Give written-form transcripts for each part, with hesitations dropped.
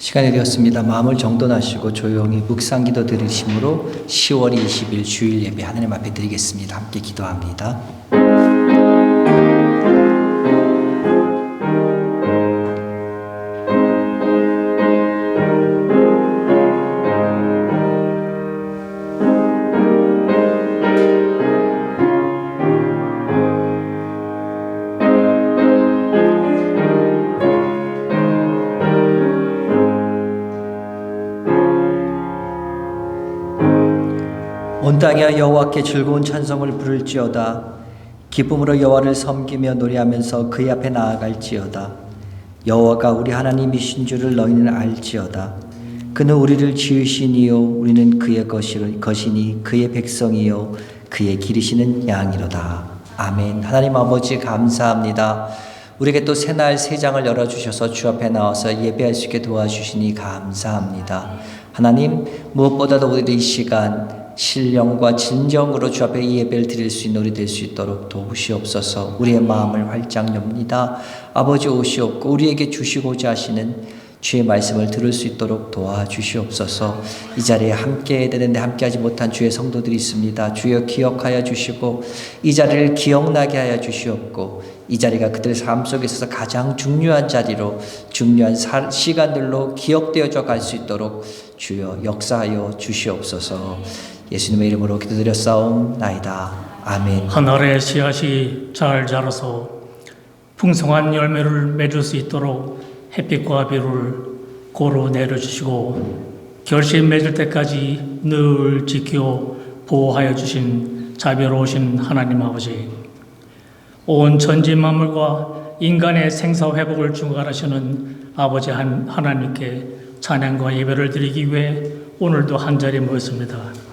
시간이 되었습니다. 마음을 정돈하시고 조용히 묵상기도 드리심으로 10월 20일 주일 예배 하나님 앞에 드리겠습니다. 함께 기도합니다. 온 땅에 여호와께 즐거운 찬송을 부를지어다. 기쁨으로 여호와를 섬기며 노래하면서 그의 앞에 나아갈지어다. 여호와가 우리 하나님이신 줄을 너희는 알지어다. 그는 우리를 지으시니요 우리는 그의 것이니 그의 백성이요 그의 기르시는 양이로다. 아멘. 하나님 아버지 감사합니다. 우리에게 또 새날 새 장을 열어주셔서 주 앞에 나와서 예배할 수 있게 도와주시니 감사합니다. 하나님, 무엇보다도 우리들 이 시간 신령과 진정으로 주 앞에 이 예배를 드릴 수 있는 우리 될 수 있도록 도우시옵소서. 우리의 마음을 활짝 엽니다. 아버지 오시옵고 우리에게 주시고자 하시는 주의 말씀을 들을 수 있도록 도와주시옵소서. 이 자리에 함께 해야 되는데 함께하지 못한 주의 성도들이 있습니다. 주여 기억하여 주시고 이 자리를 기억나게 하여 주시옵고 이 자리가 그들의 삶 속에 있어서 가장 중요한 자리로 중요한 시간들로 기억되어져 갈 수 있도록 주여 역사하여 주시옵소서. 예수님의 이름으로 기도드렸사옵나이다. 아멘. 하늘의 씨앗이 잘 자라서 풍성한 열매를 맺을 수 있도록 햇빛과 비를 고루 내려주시고 결실 맺을 때까지 늘 지켜 보호하여 주신 자비로우신 하나님 아버지, 온 천지 만물과 인간의 생사회복을 중괄하시는 아버지 하나님께 찬양과 예배를 드리기 위해 오늘도 한자리에 모였습니다.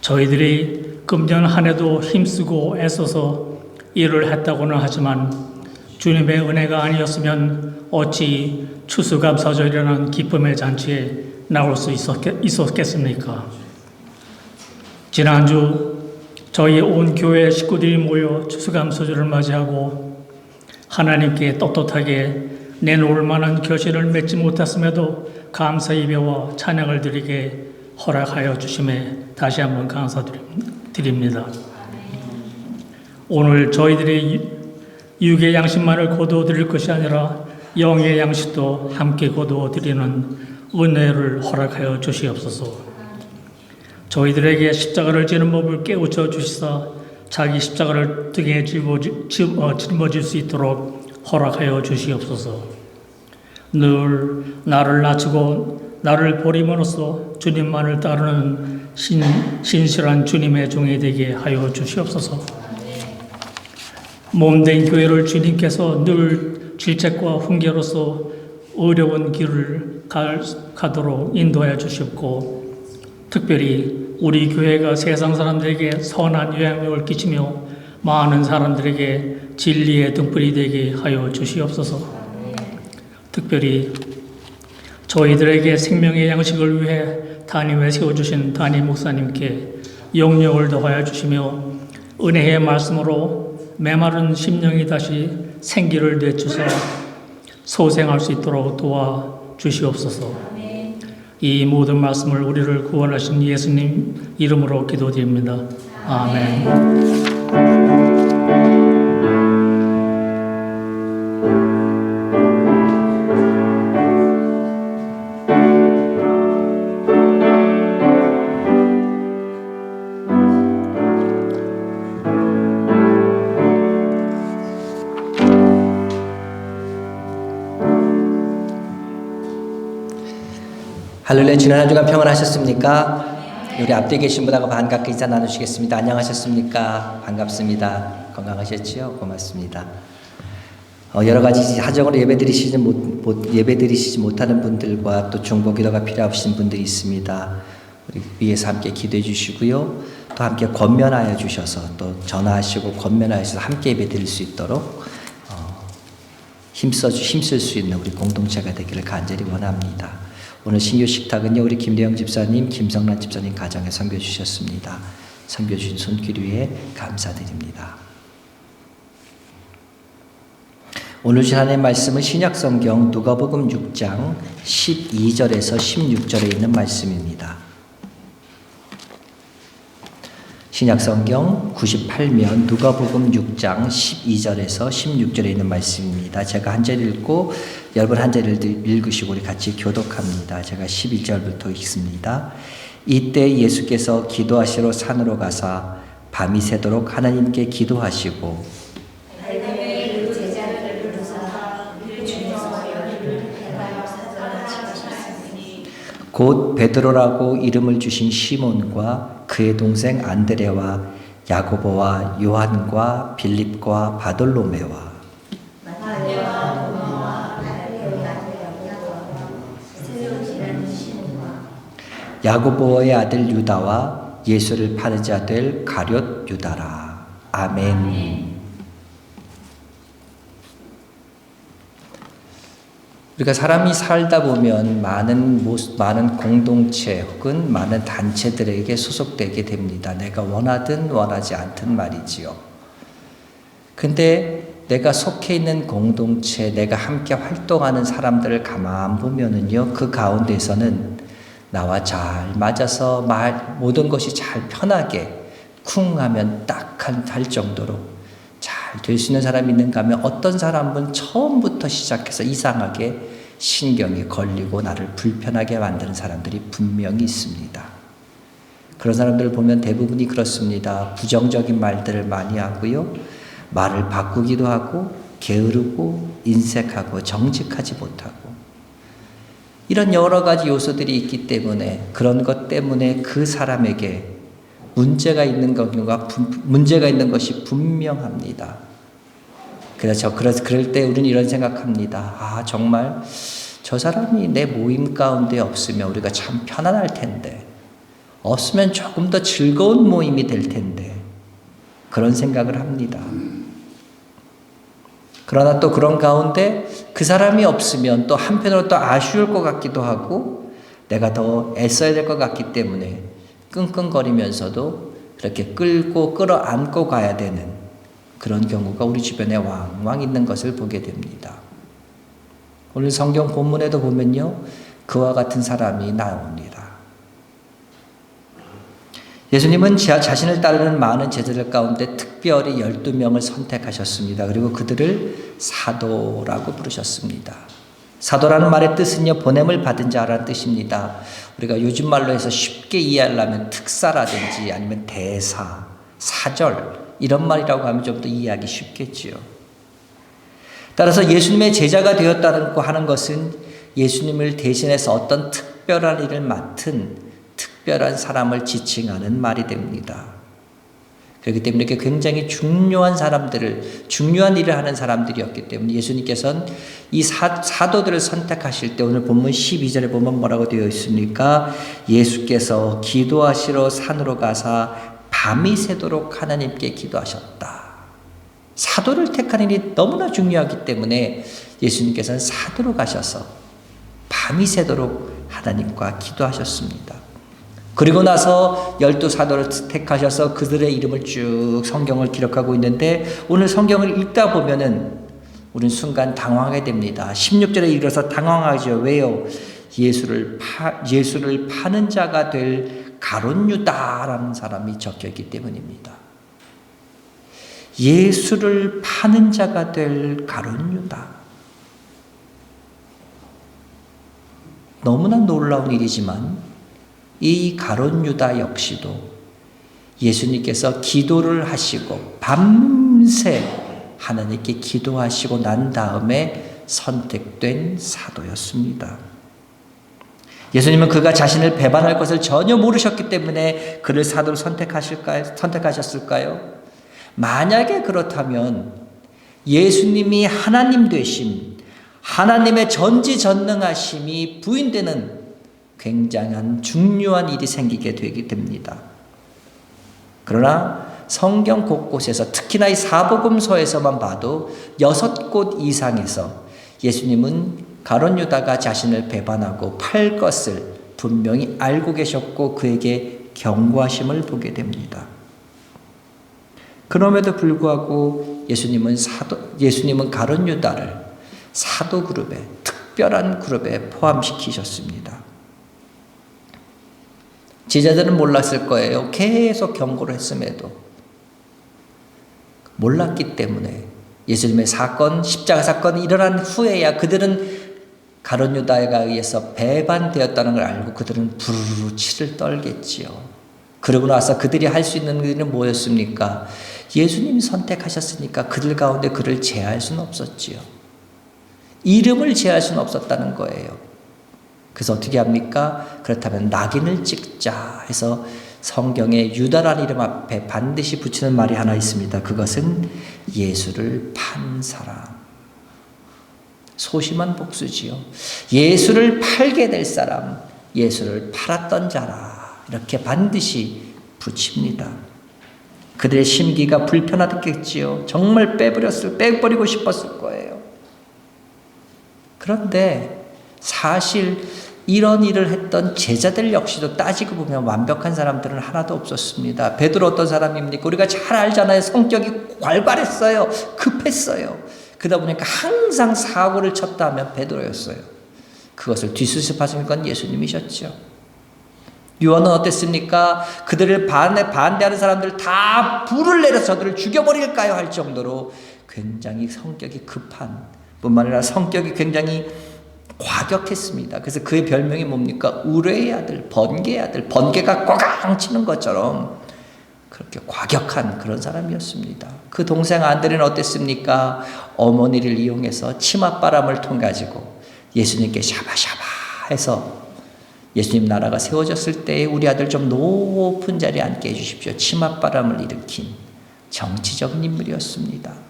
저희들이 금년 한 해도 힘쓰고 애써서 일을 했다고는 하지만 주님의 은혜가 아니었으면 어찌 추수감사절이라는 기쁨의 잔치에 나올 수 있었겠습니까? 지난주 저희 온 교회 식구들이 모여 추수감사절을 맞이하고 하나님께 떳떳하게 내놓을 만한 결실을 맺지 못했음에도 감사 예배와 찬양을 드리게 허락하여 주심에 다시 한번 감사드립니다. 오늘 저희들이 육의 양식만을 거두어 드릴 것이 아니라 영의 양식도 함께 거두어 드리는 은혜를 허락하여 주시옵소서. 저희들에게 십자가를 지는 법을 깨우쳐 주시사 자기 십자가를 등에 짊어질 수 있도록 허락하여 주시옵소서. 늘 나를 낮추고 나를 버림으로써 주님만을 따르는 신실한 주님의 종이 되게 하여 주시옵소서. 몸된 교회를 주님께서 늘 질책과 훈계로서 어려운 길을 가도록 인도하여 주시옵고 특별히 우리 교회가 세상 사람들에게 선한 영향력을 끼치며 많은 사람들에게 진리의 등불이 되게 하여 주시옵소서. 특별히 저희들에게 생명의 양식을 위해 담임에 세워주신 담임 목사님께 영력을 더하여 주시며 은혜의 말씀으로 메마른 심령이 다시 생기를 내주사 소생할 수 있도록 도와주시옵소서. 이 모든 말씀을 우리를 구원하신 예수님 이름으로 기도드립니다. 아멘. 할렐루야. 지난 한 주간 평안하셨습니까? 우리 앞뒤에 계신 분하고 반갑게 인사 나누시겠습니다. 안녕하셨습니까? 반갑습니다. 건강하셨지요? 고맙습니다. 여러 가지 사정으로 예배드리시지 못하는 분들과 또 중보기도가 필요하신 분들이 있습니다. 우리 위에서 함께 기도해 주시고요. 또 함께 권면하여 주셔서 또 전화하시고 권면하셔서 함께 예배드릴 수 있도록 힘쓸 수 있는 우리 공동체가 되기를 간절히 원합니다. 오늘 신규 식탁은요, 우리 김대영 집사님, 김성란 집사님 가정에 섬겨주셨습니다. 섬겨주신 손길 위에 감사드립니다. 오늘 하나님의 말씀은 신약성경 누가복음 6장 12절에서 16절에 있는 말씀입니다. 신약성경 98면 누가복음 6장 12절에서 16절에 있는 말씀입니다. 제가 한 절 읽고 여러분 한 절 읽으시고 우리 같이 교독합니다. 제가 11절부터 읽습니다. 이때 예수께서 기도하시러 산으로 가사 밤이 새도록 하나님께 기도하시고 곧 베드로라고 이름을 주신 시몬과 그의 동생 안드레와 야고보와 요한과 빌립과 바돌로메와 야고보의 아들 유다와 예수를 파는 자 될 가룟 유다라. 아멘. 우리가 사람이 살다 보면 많은 공동체 혹은 많은 단체들에게 소속되게 됩니다. 내가 원하든 원하지 않든 말이지요. 근데 내가 속해 있는 공동체, 내가 함께 활동하는 사람들을 가만 보면은요, 그 가운데서는 나와 잘 맞아서 모든 것이 잘 편하게 쿵 하면 딱 할 정도로 잘 될 수 있는 사람이 있는가 하면 어떤 사람은 처음부터 시작해서 이상하게 신경이 걸리고 나를 불편하게 만드는 사람들이 분명히 있습니다. 그런 사람들을 보면 대부분이 그렇습니다. 부정적인 말들을 많이 하고요. 말을 바꾸기도 하고 게으르고 인색하고 정직하지 못하고 이런 여러 가지 요소들이 있기 때문에 그런 것 때문에 그 사람에게 문제가 있는 것이 분명합니다. 그래서 그럴 때 우리는 이런 생각합니다. 정말 저 사람이 내 모임 가운데 없으면 우리가 참 편안할 텐데, 없으면 조금 더 즐거운 모임이 될 텐데, 그런 생각을 합니다. 그러나 또 그런 가운데 그 사람이 없으면 또 한편으로 또 아쉬울 것 같기도 하고, 내가 더 애써야 될 것 같기 때문에 끙끙거리면서도 그렇게 끌어안고 가야 되는 그런 경우가 우리 주변에 왕왕 있는 것을 보게 됩니다. 오늘 성경 본문에도 보면요, 그와 같은 사람이 나옵니다. 예수님은 자신을 따르는 많은 제자들 가운데 특별히 12명을 선택하셨습니다. 그리고 그들을 사도라고 부르셨습니다. 사도라는 말의 뜻은요, 보냄을 받은 자라는 뜻입니다. 우리가 요즘 말로 해서 쉽게 이해하려면 특사라든지 아니면 대사, 사절 이런 말이라고 하면 좀 더 이해하기 쉽겠지요. 따라서 예수님의 제자가 되었다고 하는 것은 예수님을 대신해서 어떤 특별한 일을 맡은 특별한 사람을 지칭하는 말이 됩니다. 그렇기 때문에 이렇게 굉장히 중요한 일을 하는 사람들이었기 때문에 예수님께서는 이 사도들을 선택하실 때 오늘 본문 12절에 보면 뭐라고 되어 있습니까? 예수께서 기도하시러 산으로 가사 밤이 새도록 하나님께 기도하셨다. 사도를 택하는 일이 너무나 중요하기 때문에 예수님께서는 사도로 가셔서 밤이 새도록 하나님과 기도하셨습니다. 그리고 나서 12사도를 택하셔서 그들의 이름을 쭉 성경을 기록하고 있는데 오늘 성경을 읽다 보면은 우리는 순간 당황하게 됩니다. 16절에 이르러서 당황하죠. 왜요? 예수를 파는 자가 될 가룟 유다라는 사람이 적혀있기 때문입니다. 예수를 파는 자가 될 가룟 유다. 너무나 놀라운 일이지만 이 가룟 유다 역시도 예수님께서 기도를 하시고 밤새 하나님께 기도하시고 난 다음에 선택된 사도였습니다. 예수님은 그가 자신을 배반할 것을 전혀 모르셨기 때문에 그를 사도로 선택하셨을까요? 만약에 그렇다면 예수님이 하나님 되심, 하나님의 전지전능하심이 부인되는 굉장한 중요한 일이 생기게 되게 됩니다. 그러나 성경 곳곳에서 특히나 이 사복음서에서만 봐도 6곳 이상에서 예수님은 가룟 유다가 자신을 배반하고 팔 것을 분명히 알고 계셨고 그에게 경고하심을 보게 됩니다. 그럼에도 불구하고 예수님은 가룟 유다를 사도 그룹에, 특별한 그룹에 포함시키셨습니다. 제자들은 몰랐을 거예요. 계속 경고를 했음에도 몰랐기 때문에 예수님의 사건, 십자가 사건이 일어난 후에야 그들은 가룟 유다에 의해서 배반되었다는 걸 알고 그들은 부르르 치를 떨겠지요. 그러고 나서 그들이 할 수 있는 일은 뭐였습니까? 예수님이 선택하셨으니까 그들 가운데 그를 제할 수는 없었지요. 이름을 제할 수는 없었다는 거예요. 그래서 어떻게 합니까? 그렇다면 낙인을 찍자 해서 성경에 유다라는 이름 앞에 반드시 붙이는 말이 하나 있습니다. 그것은 예수를 판 사람. 소심한 복수지요. 예수를 팔게 될 사람, 예수를 팔았던 자라. 이렇게 반드시 붙입니다. 그들의 심기가 불편하겠지요. 정말 빼버리고 싶었을 거예요. 그런데 사실 이런 일을 했던 제자들 역시도 따지고 보면 완벽한 사람들은 하나도 없었습니다. 베드로 어떤 사람입니까? 우리가 잘 알잖아요. 성격이 괄괄했어요. 급했어요. 그러다 보니까 항상 사고를 쳤다 하면 베드로였어요. 그것을 뒤수습하신 건 예수님이셨죠. 요한은 어땠습니까? 그들을 반대하는 사람들 다 불을 내려서 저들을 죽여버릴까요? 할 정도로 굉장히 성격이 급한 뿐만 아니라 성격이 굉장히 과격했습니다. 그래서 그의 별명이 뭡니까? 우레의 아들, 번개의 아들, 번개가 꽝꽝 치는 것처럼 그렇게 과격한 그런 사람이었습니다. 그 동생 안드레는 어땠습니까? 어머니를 이용해서 치맛바람을 통해 가지고 예수님께 샤바샤바 해서 예수님 나라가 세워졌을 때 우리 아들 좀 높은 자리에 앉게 해주십시오. 치맛바람을 일으킨 정치적인 인물이었습니다.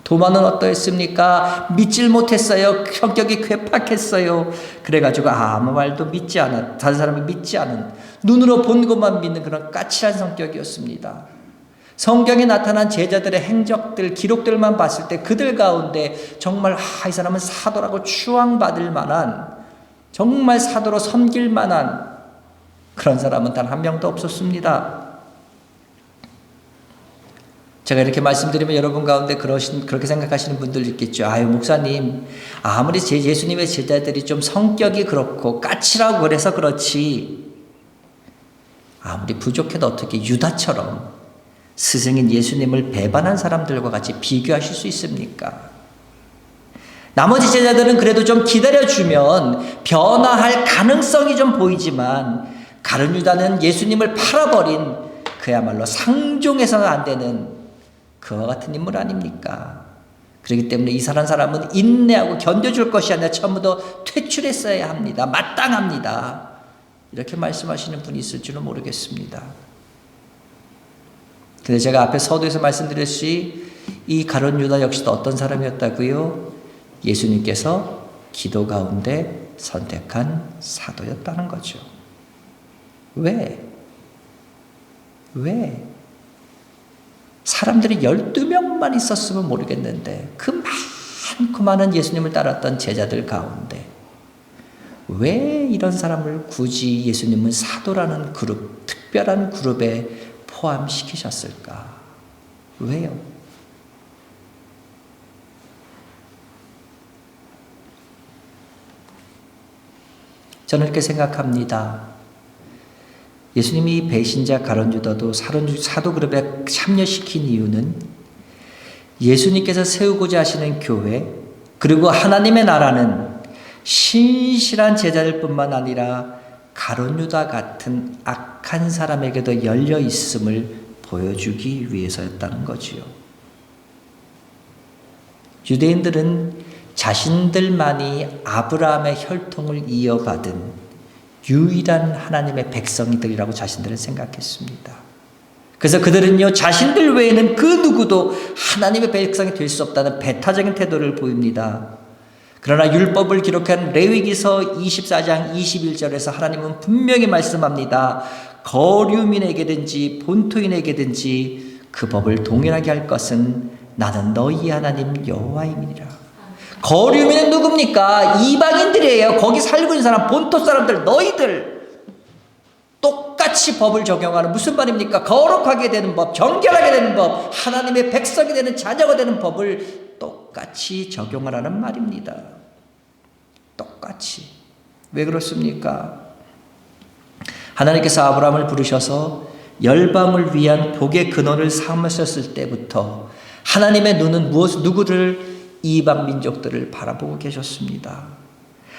도마는 어떠했습니까? 믿질 못했어요. 성격이 괴팍했어요. 그래가지고 아무 말도 믿지 않은, 다른 사람이 믿지 않은, 눈으로 본 것만 믿는 그런 까칠한 성격이었습니다. 성경에 나타난 제자들의 행적들, 기록들만 봤을 때 그들 가운데 정말 이 사람은 사도라고 추앙받을 만한, 정말 사도로 섬길 만한 그런 사람은 단 한 명도 없었습니다. 제가 이렇게 말씀드리면 여러분 가운데 그렇게 생각하시는 분들 있겠죠. 아유, 목사님, 아무리 예수님의 제자들이 좀 성격이 그렇고 까칠하고 그래서 그렇지, 아무리 부족해도 어떻게 유다처럼 스승인 예수님을 배반한 사람들과 같이 비교하실 수 있습니까? 나머지 제자들은 그래도 좀 기다려주면 변화할 가능성이 좀 보이지만 가룟 유다는 예수님을 팔아버린 그야말로 상종해서는 안 되는 그와 같은 인물 아닙니까? 그렇기 때문에 이 사람은 인내하고 견뎌줄 것이 아니라 처음부터 퇴출했어야 합니다. 마땅합니다. 이렇게 말씀하시는 분이 있을 줄은 모르겠습니다. 근데 제가 앞에 서두에서 말씀드렸듯이 이 가룟 유다 역시도 어떤 사람이었다고요? 예수님께서 기도 가운데 선택한 사도였다는 거죠. 왜? 사람들이 12명만 있었으면 모르겠는데 그 많고 많은 예수님을 따랐던 제자들 가운데 왜 이런 사람을 굳이 예수님은 사도라는 그룹, 특별한 그룹에 포함시키셨을까? 왜요? 저는 이렇게 생각합니다. 예수님이 배신자 가룟 유다도 사도 그룹에 참여시킨 이유는 예수님께서 세우고자 하시는 교회, 그리고 하나님의 나라는 신실한 제자들 뿐만 아니라 가룟 유다 같은 악한 사람에게도 열려 있음을 보여주기 위해서였다는 거지요. 유대인들은 자신들만이 아브라함의 혈통을 이어받은 유일한 하나님의 백성이들이라고 자신들은 생각했습니다. 그래서 그들은요, 자신들 외에는 그 누구도 하나님의 백성이 될 수 없다는 배타적인 태도를 보입니다. 그러나 율법을 기록한 레위기서 24장 21절에서 하나님은 분명히 말씀합니다. 거류민에게든지 본토인에게든지 그 법을 동일하게 할 것은 나는 너희 하나님 여호와임이니라. 거류민은 누굽니까? 이방인들이에요. 거기 살고 있는 사람, 본토 사람들, 너희들 똑같이 법을 적용하는, 무슨 말입니까? 거룩하게 되는 법, 정결하게 되는 법, 하나님의 백성이 되는 자녀가 되는 법을 똑같이 적용하라는 말입니다. 똑같이. 왜 그렇습니까? 하나님께서 아브라함을 부르셔서 열방을 위한 복의 근원을 삼으셨을 때부터 하나님의 눈은 누구를? 이방 민족들을 바라보고 계셨습니다.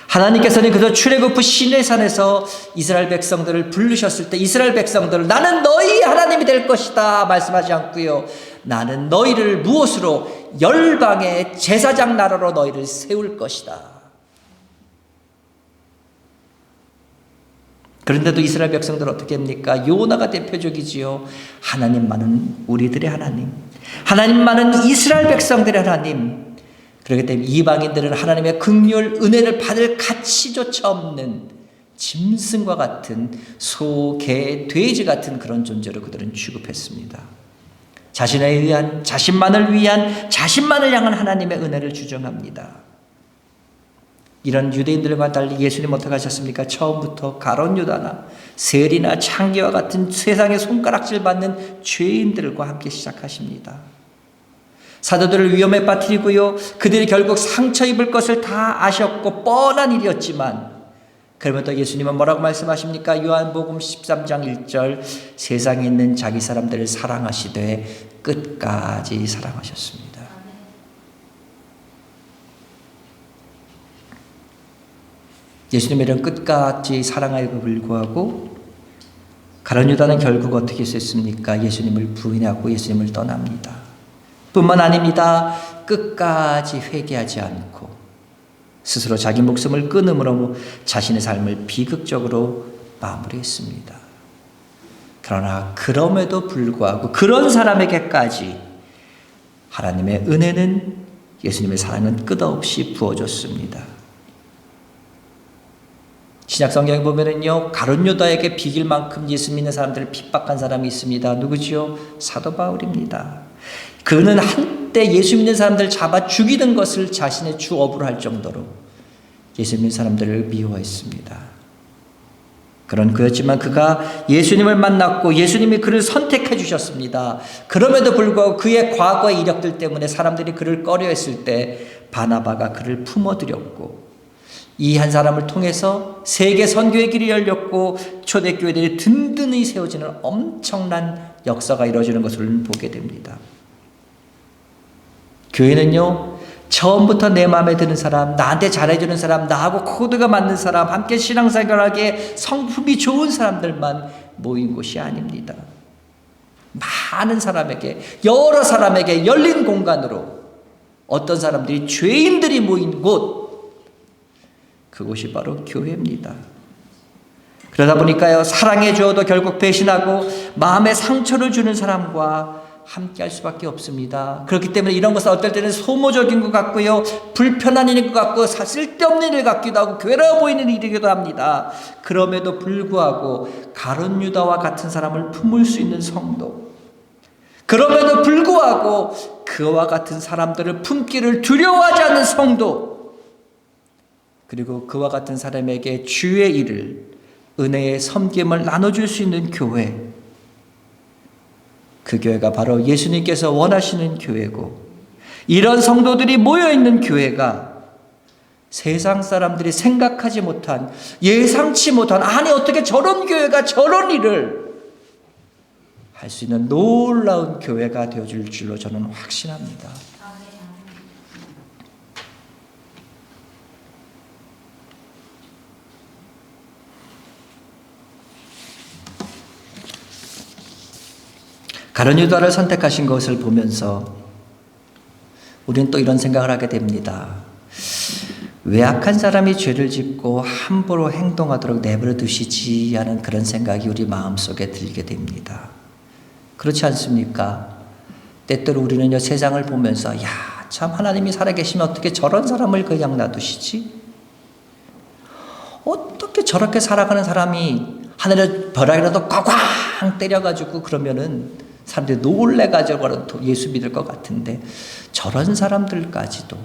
하나님께서는 그저 출애굽 시내산에서 이스라엘 백성들을 부르셨을 때 이스라엘 백성들을 나는 너희 하나님이 될 것이다 말씀하지 않고요. 나는 너희를 무엇으로? 열방의 제사장 나라로 너희를 세울 것이다. 그런데도 이스라엘 백성들은 어떻게 합니까? 요나가 대표적이지요. 하나님만은 우리들의 하나님, 하나님만은 이스라엘 백성들의 하나님. 그렇기 때문에 이방인들은 하나님의 긍휼, 은혜를 받을 가치조차 없는 짐승과 같은 소, 개, 돼지 같은 그런 존재로 그들은 취급했습니다. 자신에 의한, 자신만을 위한, 자신만을 향한 하나님의 은혜를 주장합니다. 이런 유대인들과 달리 예수님 어떻게 하셨습니까? 처음부터 가룟 유다나 세리나 창기와 같은 세상의 손가락질 받는 죄인들과 함께 시작하십니다. 사도들을 위험에 빠뜨리고요. 그들이 결국 상처 입을 것을 다 아셨고 뻔한 일이었지만 그러면서 예수님은 뭐라고 말씀하십니까? 요한복음 13장 1절 세상에 있는 자기 사람들을 사랑하시되 끝까지 사랑하셨습니다. 예수님의 이런 끝까지 사랑하고 불구하고 가룟 유다는 결국 어떻게 했습니까? 예수님을 부인하고 예수님을 떠납니다. 뿐만 아닙니다. 끝까지 회개하지 않고 스스로 자기 목숨을 끊음으로 자신의 삶을 비극적으로 마무리했습니다. 그러나 그럼에도 불구하고 그런 사람에게까지 하나님의 은혜는, 예수님의 사랑은 끝없이 부어졌습니다. 신약 성경에 보면은요, 가룟 유다에게 비길 만큼 예수 믿는 사람들을 핍박한 사람이 있습니다. 누구지요? 사도 바울입니다. 그는 한때 예수 믿는 사람들을 잡아 죽이는 것을 자신의 주업으로 할 정도로 예수 믿는 사람들을 미워했습니다. 그런 그였지만 그가 예수님을 만났고 예수님이 그를 선택해 주셨습니다. 그럼에도 불구하고 그의 과거의 이력들 때문에 사람들이 그를 꺼려했을 때 바나바가 그를 품어들였고 이 한 사람을 통해서 세계 선교의 길이 열렸고 초대교회들이 든든히 세워지는 엄청난 역사가 이루어지는 것을 보게 됩니다. 교회는요, 처음부터 내 마음에 드는 사람, 나한테 잘해주는 사람, 나하고 코드가 맞는 사람, 함께 신앙생활하기에 성품이 좋은 사람들만 모인 곳이 아닙니다. 많은 사람에게, 여러 사람에게 열린 공간으로 어떤 사람들이 죄인들이 모인 곳, 그곳이 바로 교회입니다. 그러다 보니까요, 사랑해 주어도 결국 배신하고 마음에 상처를 주는 사람과 함께 할 수밖에 없습니다. 그렇기 때문에 이런 것은 어떨 때는 소모적인 것 같고요, 불편한 일인 것 같고 쓸데없는 일 같기도 하고 괴로워 보이는 일이기도 합니다. 그럼에도 불구하고 가룟 유다와 같은 사람을 품을 수 있는 성도, 그럼에도 불구하고 그와 같은 사람들을 품기를 두려워하지 않는 성도, 그리고 그와 같은 사람에게 주의 일을, 은혜의 섬김을 나눠줄 수 있는 교회, 그 교회가 바로 예수님께서 원하시는 교회고, 이런 성도들이 모여있는 교회가 세상 사람들이 생각하지 못한, 예상치 못한, 아니 어떻게 저런 교회가 저런 일을 할 수 있는 놀라운 교회가 되어줄 줄로 저는 확신합니다. 가룟 유다를 선택하신 것을 보면서 우리는 또 이런 생각을 하게 됩니다. 외악한 사람이 죄를 짓고 함부로 행동하도록 내버려 두시지 하는 그런 생각이 우리 마음속에 들게 됩니다. 그렇지 않습니까? 때때로 우리는요, 세상을 보면서 야, 참 하나님이 살아계시면 어떻게 저런 사람을 그냥 놔두시지? 어떻게 저렇게 살아가는 사람이 하늘에 벼락이라도 꽝꽝 때려가지고 그러면은 사람들이 놀래가지고 예수 믿을 것 같은데 저런 사람들까지도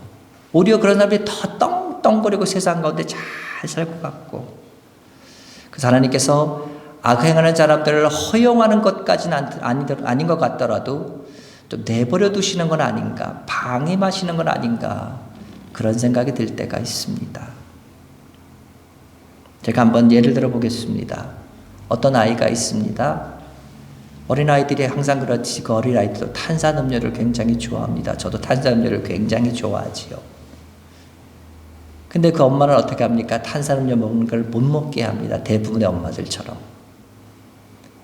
오히려 그런 사람들이 더 떵떵거리고 세상 가운데 잘 살 것 같고, 그래서 하나님께서 악행하는 사람들을 허용하는 것까지는 아닌 것 같더라도 좀 내버려 두시는 건 아닌가, 방임하시는 건 아닌가, 그런 생각이 들 때가 있습니다. 제가 한번 예를 들어 보겠습니다. 어떤 아이가 있습니다. 어린아이들이 항상 그렇지, 그 어린아이들도 탄산음료를 굉장히 좋아합니다. 저도 탄산음료를 굉장히 좋아하지요. 근데 그 엄마는 어떻게 합니까? 탄산음료 먹는 걸 못 먹게 합니다. 대부분의 엄마들처럼.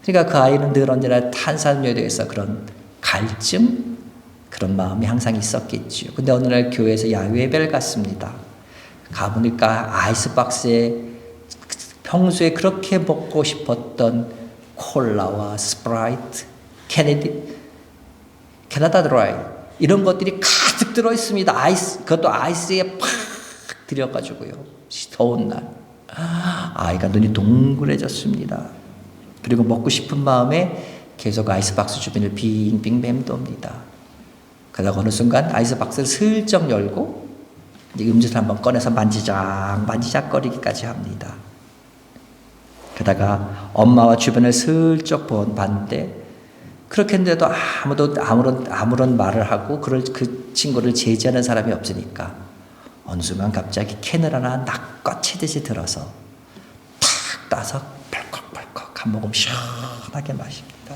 그러니까 그 아이는 늘 언제나 탄산음료에 대해서 그런 갈증, 그런 마음이 항상 있었겠지요. 근데 어느 날 교회에서 야유회를 갔습니다. 가보니까 아이스박스에 평소에 그렇게 먹고 싶었던 콜라와 스프라이트, 캐나다 드라이, 이런 것들이 가득 들어있습니다. 그것도 아이스에 팍 들여가지고요. 더운 날. 아이가 눈이 동그래졌습니다. 그리고 먹고 싶은 마음에 계속 아이스박스 주변을 빙빙 맴돕니다. 그러다가 어느 순간 아이스박스를 슬쩍 열고 음료수를 한번 꺼내서 만지작거리기까지 합니다. 그러다가 엄마와 주변을 슬쩍 봤는데 그렇게 했는데도 아무런 말을 하고 그 친구를 제지하는 사람이 없으니까 어느 순간 갑자기 캔을 하나 낚아채듯이 들어서 탁 따서 벌컥벌컥 한 모금 시원하게 마십니다.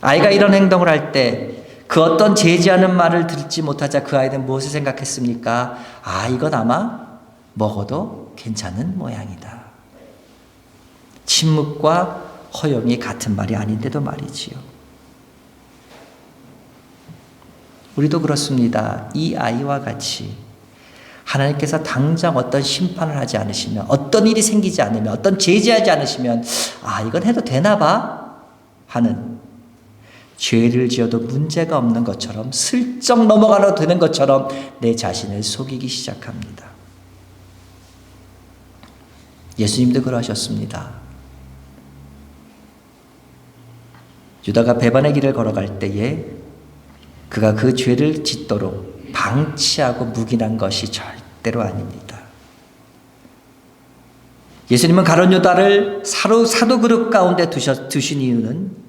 아이가 이런 행동을 할 때 그 어떤 제지하는 말을 듣지 못하자 그 아이는 무엇을 생각했습니까? 이건 아마 먹어도 괜찮은 모양이다. 침묵과 허용이 같은 말이 아닌데도 말이지요. 우리도 그렇습니다. 이 아이와 같이 하나님께서 당장 어떤 심판을 하지 않으시면, 어떤 일이 생기지 않으면, 어떤 제지하지 않으시면 이건 해도 되나 봐 하는, 죄를 지어도 문제가 없는 것처럼 슬쩍 넘어가도 되는 것처럼 내 자신을 속이기 시작합니다. 예수님도 그러하셨습니다. 유다가 배반의 길을 걸어갈 때에 그가 그 죄를 짓도록 방치하고 묵인한 것이 절대로 아닙니다. 예수님은 가룟 유다를 사도 그릇 가운데 두신 이유는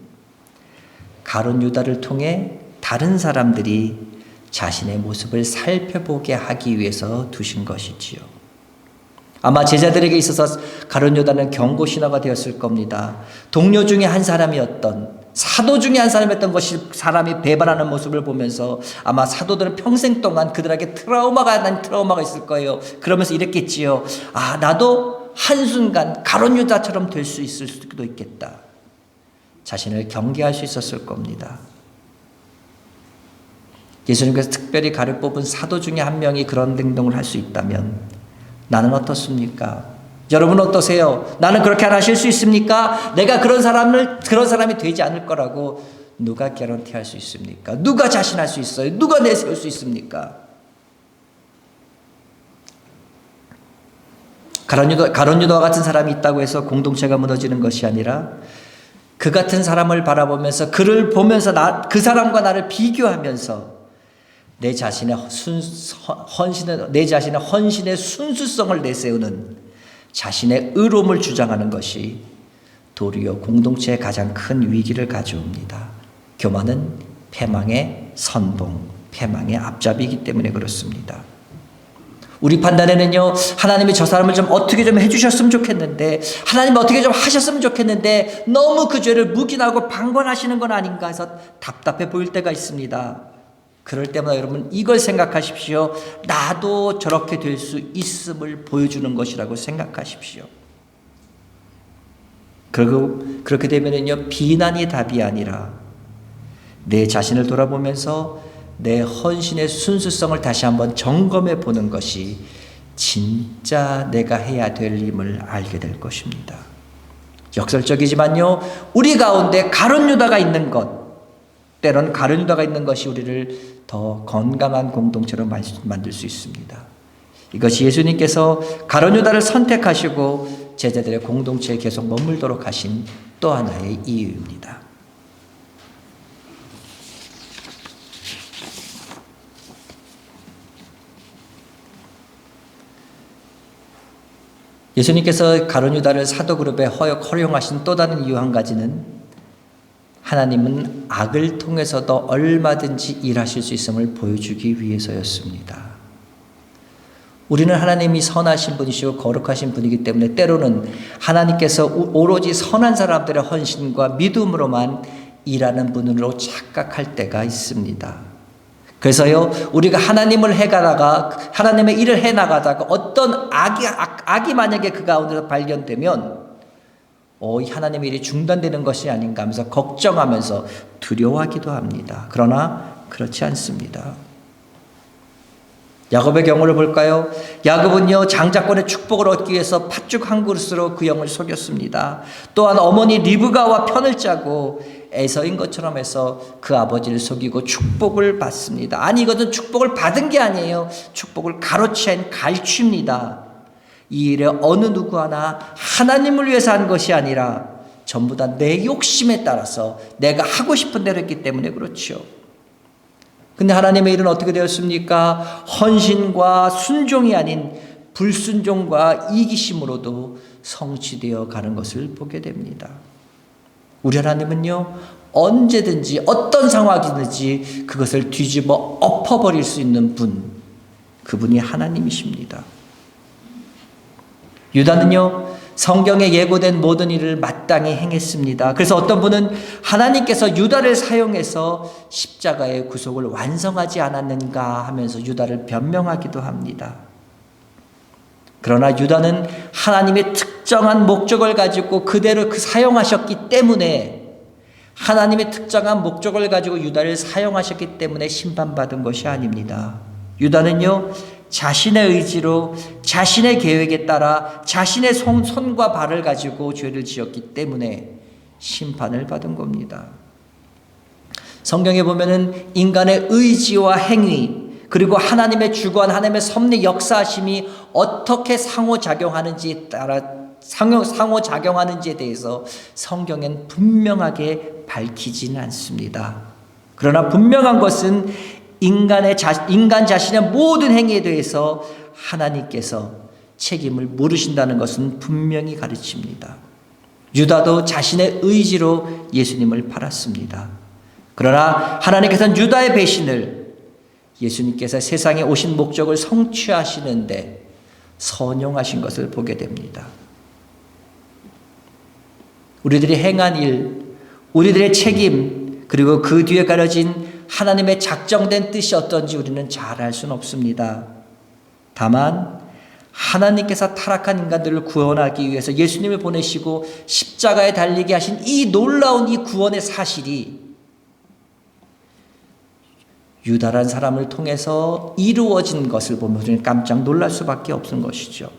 가룟 유다를 통해 다른 사람들이 자신의 모습을 살펴보게 하기 위해서 두신 것이지요. 아마 제자들에게 있어서 가룟 유다는 경고 신호가 되었을 겁니다. 동료 중에 한 사람이었던, 사도 중에 한 사람이었던 것이 사람이 배반하는 모습을 보면서 아마 사도들은 평생 동안 그들에게 트라우마가 있을 거예요. 그러면서 이랬겠지요. 나도 한순간 가룟 유다처럼 될 수 있을 수도 있겠다. 자신을 경계할 수 있었을 겁니다. 예수님께서 특별히 가려 뽑은 사도 중에 한 명이 그런 행동을 할 수 있다면 나는 어떻습니까? 여러분 어떠세요? 나는 그렇게 안 하실 수 있습니까? 내가 그런 사람이 되지 않을 거라고 누가 개런티할 수 있습니까? 누가 자신할 수 있어요? 누가 내세울 수 있습니까? 가룟 유다 같은 사람이 있다고 해서 공동체가 무너지는 것이 아니라 그 같은 사람을 바라보면서 그를 보면서 그 사람과 나를 비교하면서 내 자신의 헌신의 순수성을 내세우는 자신의 의로움을 주장하는 것이 도리어 공동체의 가장 큰 위기를 가져옵니다. 교만은 패망의 선봉, 패망의 앞잡이이기 때문에 그렇습니다. 우리 판단에는요, 하나님이 저 사람을 좀 어떻게 좀 해주셨으면 좋겠는데, 하나님 어떻게 좀 하셨으면 좋겠는데, 너무 그 죄를 묵인하고 방관하시는 건 아닌가 해서 답답해 보일 때가 있습니다. 그럴 때마다 여러분 이걸 생각하십시오. 나도 저렇게 될 수 있음을 보여주는 것이라고 생각하십시오. 그리고 그렇게 되면은요, 비난이 답이 아니라 내 자신을 돌아보면서 내 헌신의 순수성을 다시 한번 점검해 보는 것이 진짜 내가 해야 될 일임을 알게 될 것입니다. 역설적이지만요, 우리 가운데 가룟 유다가 있는 것, 때론 가룟 유다가 있는 것이 우리를 더 건강한 공동체로 만들 수 있습니다. 이것이 예수님께서 가룟 유다를 선택하시고 제자들의 공동체에 계속 머물도록 하신 또 하나의 이유입니다. 예수님께서 가룟 유다를 사도 그룹에 허용하신 또 다른 이유 한 가지는 하나님은 악을 통해서도 얼마든지 일하실 수 있음을 보여주기 위해서였습니다. 우리는 하나님이 선하신 분이시고 거룩하신 분이기 때문에 때로는 하나님께서 오로지 선한 사람들의 헌신과 믿음으로만 일하는 분으로 착각할 때가 있습니다. 그래서요, 우리가 하나님을 해가다가 하나님의 일을 해나가다가 어떤 악이 만약에 그 가운데서 발견되면 이 하나님의 일이 중단되는 것이 아닌가 하면서 걱정하면서 두려워하기도 합니다. 그러나 그렇지 않습니다. 야곱의 경우를 볼까요? 야곱은요, 장자권의 축복을 얻기 위해서 팥죽 한 그릇으로 그 영을 속였습니다. 또한 어머니 리브가와 편을 짜고 에서인 것처럼 해서 그 아버지를 속이고 축복을 받습니다. 아니, 이것은 축복을 받은 게 아니에요. 축복을 가로챈 갈취입니다. 이 일에 어느 누구 하나 하나님을 위해서 한 것이 아니라 전부 다 내 욕심에 따라서 내가 하고 싶은 대로 했기 때문에 그렇죠. 근데 하나님의 일은 어떻게 되었습니까? 헌신과 순종이 아닌 불순종과 이기심으로도 성취되어 가는 것을 보게 됩니다. 우리 하나님은요, 언제든지 어떤 상황이든지 그것을 뒤집어 엎어버릴 수 있는 분, 그분이 하나님이십니다. 유다는요, 성경에 예고된 모든 일을 마땅히 행했습니다. 그래서 어떤 분은 하나님께서 유다를 사용해서 십자가의 구속을 완성하지 않았는가 하면서 유다를 변명하기도 합니다. 그러나 유다는 하나님의 특정한 목적을 가지고 그대로 사용하셨기 때문에, 하나님의 특정한 목적을 가지고 유다를 사용하셨기 때문에 심판받은 것이 아닙니다. 유다는요, 자신의 의지로 자신의 계획에 따라 자신의 손과 발을 가지고 죄를 지었기 때문에 심판을 받은 겁니다. 성경에 보면은 인간의 의지와 행위, 그리고 하나님의 주권, 하나님의 섭리 역사하심이 어떻게 상호작용하는지에 따라 상호작용하는지에 대해서 성경엔 분명하게 밝히지는 않습니다. 그러나 분명한 것은 인간 자신의 모든 행위에 대해서 하나님께서 책임을 물으신다는 것은 분명히 가르칩니다. 유다도 자신의 의지로 예수님을 팔았습니다. 그러나 하나님께서는 유다의 배신을 예수님께서 세상에 오신 목적을 성취하시는데 선용하신 것을 보게 됩니다. 우리들이 행한 일, 우리들의 책임, 그리고 그 뒤에 가려진 하나님의 작정된 뜻이 어떤지 우리는 잘 알 수는 없습니다. 다만 하나님께서 타락한 인간들을 구원하기 위해서 예수님을 보내시고 십자가에 달리게 하신 이 놀라운 이 구원의 사실이 유다란 사람을 통해서 이루어진 것을 보면 우리는 깜짝 놀랄 수밖에 없는 것이죠.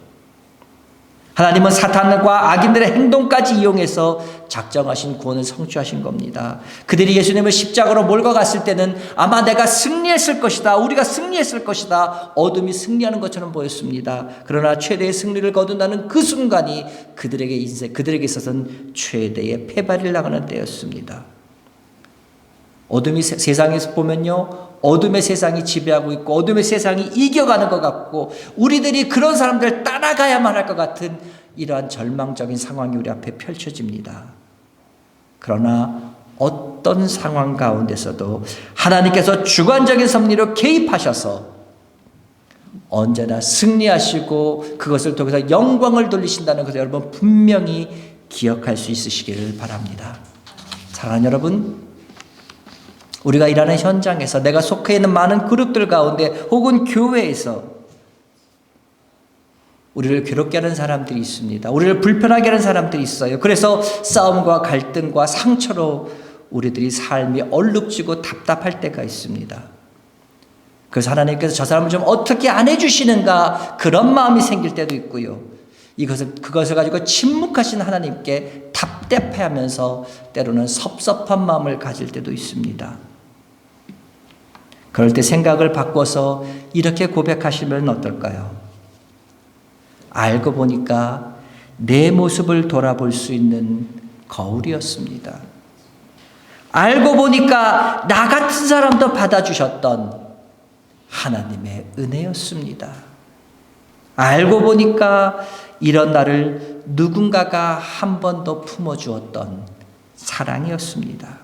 하나님은 사탄과 악인들의 행동까지 이용해서 작정하신 구원을 성취하신 겁니다. 그들이 예수님을 십자가로 몰고 갔을 때는 아마 내가 승리했을 것이다, 우리가 승리했을 것이다, 어둠이 승리하는 것처럼 보였습니다. 그러나 최대의 승리를 거둔다는 그 순간이 그들에게 있어서는 최대의 패배를 당하는 때였습니다. 어둠이 세상에서 보면요, 어둠의 세상이 지배하고 있고 어둠의 세상이 이겨가는 것 같고 우리들이 그런 사람들을 따라가야만 할 것 같은 이러한 절망적인 상황이 우리 앞에 펼쳐집니다. 그러나 어떤 상황 가운데서도 하나님께서 주관적인 섭리로 개입하셔서 언제나 승리하시고 그것을 통해서 영광을 돌리신다는 것을 여러분 분명히 기억할 수 있으시기를 바랍니다. 사랑하는 여러분, 우리가 일하는 현장에서, 내가 속해 있는 많은 그룹들 가운데 혹은 교회에서 우리를 괴롭게 하는 사람들이 있습니다. 우리를 불편하게 하는 사람들이 있어요. 그래서 싸움과 갈등과 상처로 우리들이 삶이 얼룩지고 답답할 때가 있습니다. 그래서 하나님께서 저 사람을 좀 어떻게 안 해주시는가 그런 마음이 생길 때도 있고요. 그것을 가지고 침묵하신 하나님께 답답해하면서 때로는 섭섭한 마음을 가질 때도 있습니다. 그럴 때 생각을 바꿔서 이렇게 고백하시면 어떨까요? 알고 보니까 내 모습을 돌아볼 수 있는 거울이었습니다. 알고 보니까 나 같은 사람도 받아주셨던 하나님의 은혜였습니다. 알고 보니까 이런 나를 누군가가 한 번 더 품어주었던 사랑이었습니다.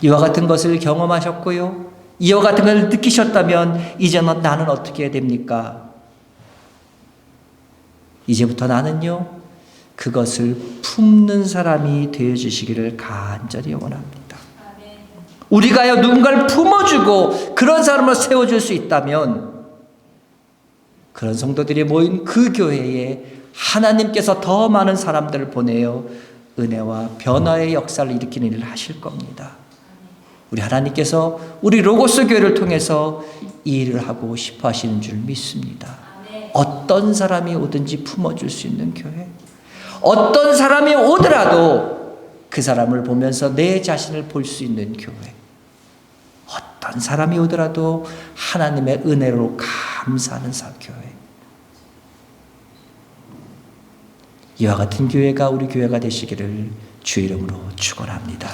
이와 같은 것을 경험하셨고요. 이와 같은 것을 느끼셨다면 이제는 나는 어떻게 해야 됩니까? 이제부터 나는요, 그것을 품는 사람이 되어주시기를 간절히 원합니다. 우리가요, 누군가를 품어주고 그런 사람을 세워줄 수 있다면 그런 성도들이 모인 그 교회에 하나님께서 더 많은 사람들을 보내어 은혜와 변화의 역사를 일으키는 일을 하실 겁니다. 우리 하나님께서 우리 로고스 교회를 통해서 이 일을 하고 싶어 하시는 줄 믿습니다. 어떤 사람이 오든지 품어줄 수 있는 교회, 어떤 사람이 오더라도 그 사람을 보면서 내 자신을 볼 수 있는 교회, 어떤 사람이 오더라도 하나님의 은혜로 감사하는 교회. 이와 같은 교회가 우리 교회가 되시기를 주의 이름으로 축원합니다.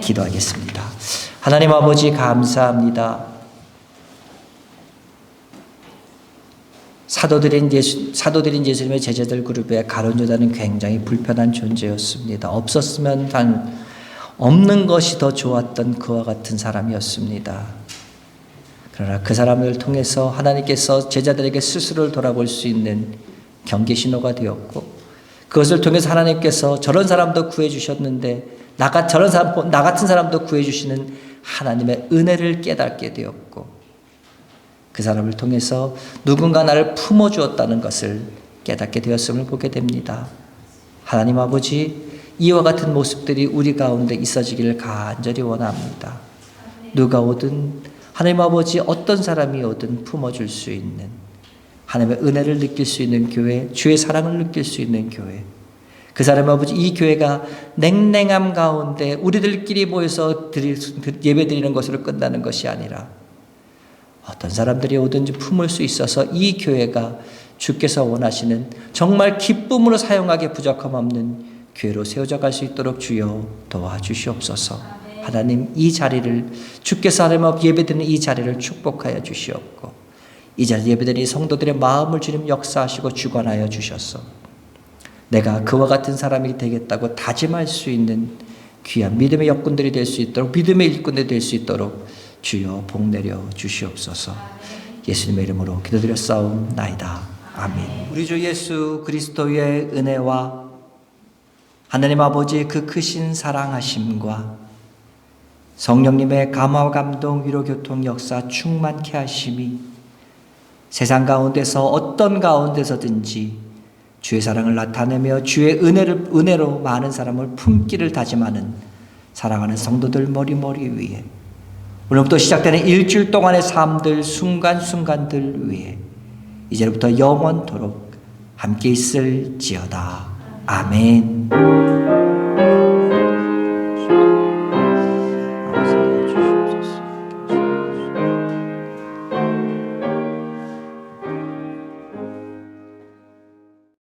기도하겠습니다. 하나님 아버지 감사합니다. 사도들인 예수님의 제자들 그룹에 가룟 유다는 굉장히 불편한 존재였습니다. 없었으면 없는 것이 더 좋았던 그와 같은 사람이었습니다. 그러나 그 사람을 통해서 하나님께서 제자들에게 스스로를 돌아볼 수 있는 경계 신호가 되었고, 그것을 통해서 하나님께서 저런 사람도 구해주셨는데 나 같은 사람도 구해주시는 하나님의 은혜를 깨닫게 되었고, 그 사람을 통해서 누군가 나를 품어주었다는 것을 깨닫게 되었음을 보게 됩니다. 하나님 아버지, 이와 같은 모습들이 우리 가운데 있어지기를 간절히 원합니다. 누가 오든 하나님 아버지 어떤 사람이 오든 품어줄 수 있는, 하나님의 은혜를 느낄 수 있는 교회, 주의 사랑을 느낄 수 있는 교회, 그 사람 아버지 이 교회가 냉랭함 가운데 우리들끼리 모여서 예배 드리는 것으로 끝나는 것이 아니라 어떤 사람들이 오든지 품을 수 있어서 이 교회가 주께서 원하시는 정말 기쁨으로 사용하기에 부족함 없는 교회로 세워져 갈 수 있도록 주여 도와주시옵소서. 하나님, 이 자리를 주께서 하나님 예배드리는 이 자리를 축복하여 주시옵고, 이 자리 예배드리는 성도들의 마음을 주님 역사하시고 주관하여 주셔서 내가 그와 같은 사람이 되겠다고 다짐할 수 있는 귀한 믿음의 역군들이 될 수 있도록, 믿음의 일꾼들이 될 수 있도록 주여 복 내려 주시옵소서. 예수님의 이름으로 기도드렸사옵나이다. 아멘. 우리 주 예수 그리스도의 은혜와 하나님 아버지의 그 크신 사랑하심과 성령님의 감화 감동 위로 교통 역사 충만케 하심이 세상 가운데서 어떤 가운데서든지 주의 사랑을 나타내며 주의 은혜로 많은 사람을 품기를 다짐하는 사랑하는 성도들 머리머리 위에, 오늘부터 시작되는 일주일 동안의 삶들 순간순간들 위에 이제부터 영원토록 함께 있을지어다. 아멘.